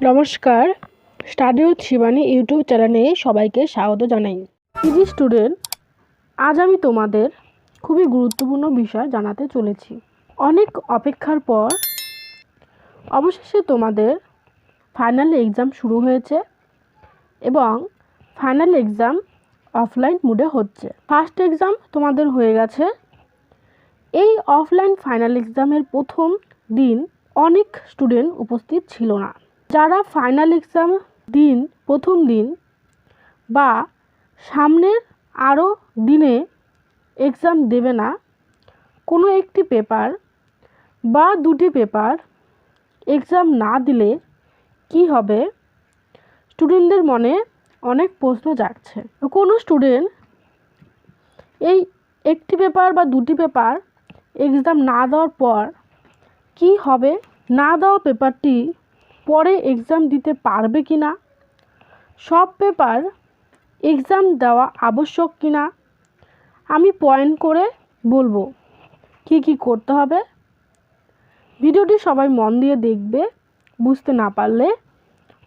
নমস্কার, study with Shivani YouTube চ্যানেলে সবাইকে স্বাগত জানাই। পিজি স্টুডেন্ট, আজ আমি তোমাদের খুবই গুরুত্বপূর্ণ বিষয় জানাতে চলেছি। অনেক অপেক্ষার পর অবশেষে তোমাদের ফাইনাল এক্সাম শুরু হয়েছে এবং ফাইনাল এক্সাম অফলাইন মোডে হচ্ছে। ফার্স্ট এক্সাম তোমাদের হয়ে গেছে। এই অফলাইন ফাইনাল এক্সামের প্রথম দিন অনেক স্টুডেন্ট উপস্থিত ছিল না। যারা ফাইনাল এক্সাম প্রথম দিন বা সামনের আরও দিনে এক্সাম দেবে না, কোনো একটি পেপার বা দুটি পেপার এক্সাম না দিলে কি হবে, স্টুডেন্টদের মনে অনেক প্রশ্ন জাগছে। কোনো স্টুডেন্ট এই একটি পেপার বা দুটি পেপার এক্সাম না দেওয়ার পর কি হবে, না দেওয়া পেপারটি পরে এক্সাম দিতে পারবে কি না, সব পেপার এক্সাম দেওয়া আবশ্যক কি না, আমি পয়েন্ট করে বলবো কি কি করতে হবে। ভিডিওটি সবাই মন দিয়ে দেখবে, বুঝতে না পারলে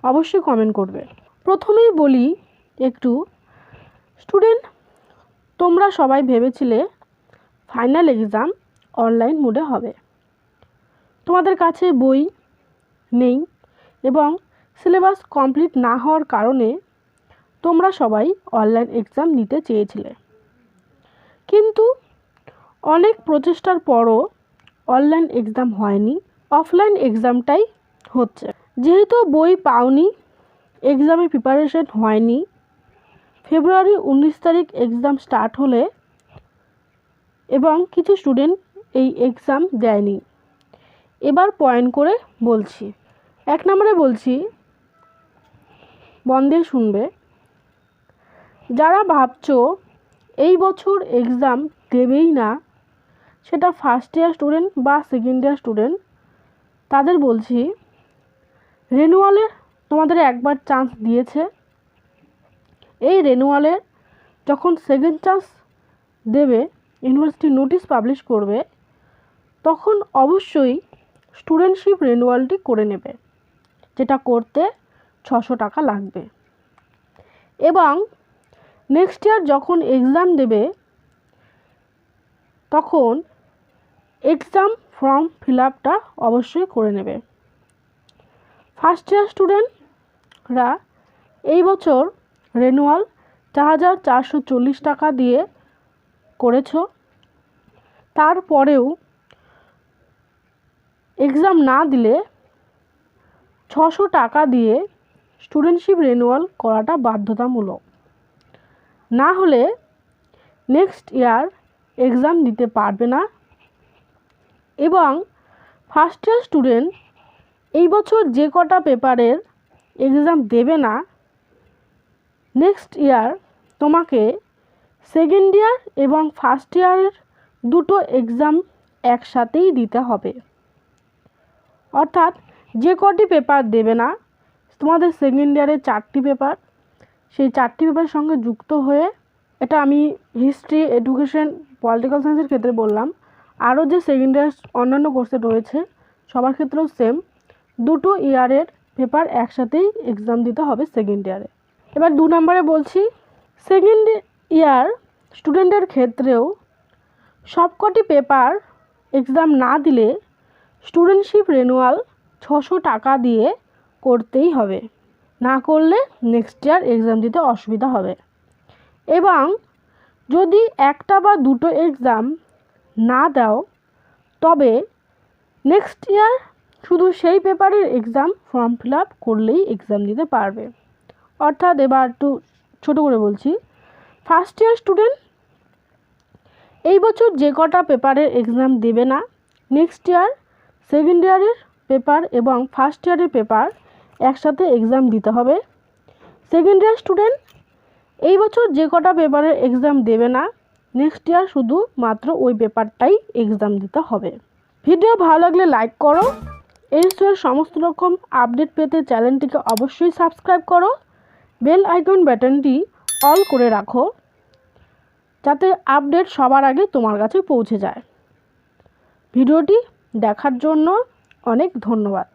অবশ্যই কমেন্ট করবে। প্রথমেই বলি একটু, স্টুডেন্ট তোমরা সবাই ভেবেছিলে ফাইনাল এক্সাম অনলাইন মোডে হবে। তোমাদের কাছে বই নেই এবং সিলেবাস কমপ্লিট না হওয়ার কারণে তোমরা সবাই অনলাইন এক্সাম নিতে চেয়েছিলে, কিন্তু অনেক প্রচেষ্টার পরও অনলাইন এক্সাম হয়নি, অফলাইন এক্সামটাই হচ্ছে। যেহেতু বই পাওনি, এক্সামে প্রিপারেশন হয়নি, ফেব্রুয়ারি 19 তারিখ এক্সাম স্টার্ট হলে এবং কিছু স্টুডেন্ট এই এক্সাম দেয়নি। এবার পয়েন্ট করে বলছি। 1 নম্বরে বলছি, মন দিয়ে শুনবে। যারা ভাবছো এই বছর এক্সাম দেবেই না, সেটা ফার্স্ট ইয়ার স্টুডেন্ট বা সেকেন্ড ইয়ার স্টুডেন্ট, তাদের বলছি রেনুয়ালের তোমাদের একবার চান্স দিয়েছে। এই রেনুয়ালের যখন সেকেন্ড চান্স দেবে, ইউনিভার্সিটি নোটিশ পাবলিশ করবে, তখন অবশ্যই স্টুডেন্টশিপ রেনুয়ালটি করে নেবে, যেটা করতে 600 টাকা লাগবে। এবং নেক্সট ইয়ার যখন এক্সাম দেবে, তখন এক্সাম ফর্ম ফিল আপটা অবশ্যই করে নেবে। ফার্স্ট ইয়ার স্টুডেন্টরা এই বছর রেনুয়াল 4440 টাকা দিয়ে করেছো, তারপরেও এক্সাম না দিলে 600 টাকা দিয়ে স্টুডেন্টশিপ রেনুয়াল করাটা বাধ্যতামূলক, না হলে নেক্সট ইয়ার এক্সাম দিতে পারবে না। এবং ফার্স্ট ইয়ার স্টুডেন্ট এই বছর যে কটা পেপারের এক্সাম দেবে না, নেক্সট ইয়ার তোমাকে সেকেন্ড ইয়ার এবং ফার্স্ট ইয়ারের দুটো এক্সাম একসাথেই দিতে হবে। অর্থাৎ যে কটি পেপার দেবে না, তোমাদের সেকেন্ড ইয়ারের 4টি পেপার, সেই 4টি পেপারের সঙ্গে যুক্ত হয়ে, এটা আমি হিস্ট্রি, এডুকেশন, পলিটিক্যাল সায়েন্সের ক্ষেত্রে বললাম, আরও যে সেকেন্ড ইয়ার অন্যান্য কোর্সে রয়েছে সবার ক্ষেত্রেও সেম, দুটো ইয়ারের পেপার একসাথেই এক্সাম দিতে হবে সেকেন্ড ইয়ারে। এবার 2 নম্বরে বলছি, সেকেন্ড ইয়ার স্টুডেন্টের ক্ষেত্রেও সবকটি পেপার এক্সাম না দিলে স্টুডেন্টশিপ রেনুয়াল 600 টাকা দিয়ে করতেই হবে, না করলে নেক্সট ইয়ার এক্সাম দিতে অসুবিধা হবে। এবং যদি একটা বা দুটো এক্সাম না দাও, তবে নেক্সট ইয়ার শুধু সেই পেপারের এক্সাম ফর্ম ফিল আপ করলেই এক্সাম দিতে পারবে। অর্থাৎ এবার একটু ছোটো করে বলছি, ফার্স্ট ইয়ার স্টুডেন্ট এই বছর যে কটা পেপারের এক্সাম দেবে না, নেক্সট ইয়ার সেকেন্ড ইয়ারের পেপার এবং ফার্স্ট ইয়ারের পেপার একসাথে এক্সাম দিতে হবে। সেকেন্ড ইয়ার স্টুডেন্ট এই বছর যে কটা পেপারের এক্সাম দেবে না, নেক্সট ইয়ার শুধু মাত্র ওই পেপারটাই এক্সাম দিতে হবে। ভিডিও ভালো লাগলে লাইক করো। এই বিষয়ের সমস্ত রকম আপডেট পেতে চ্যানেলটিকে অবশ্যই সাবস্ক্রাইব করো। বেল আইকন বাটনটি অল করে রাখো, যাতে আপডেট সবার আগে তোমার কাছে পৌঁছে যায়। ভিডিওটি দেখার জন্য অনেক ধন্যবাদ।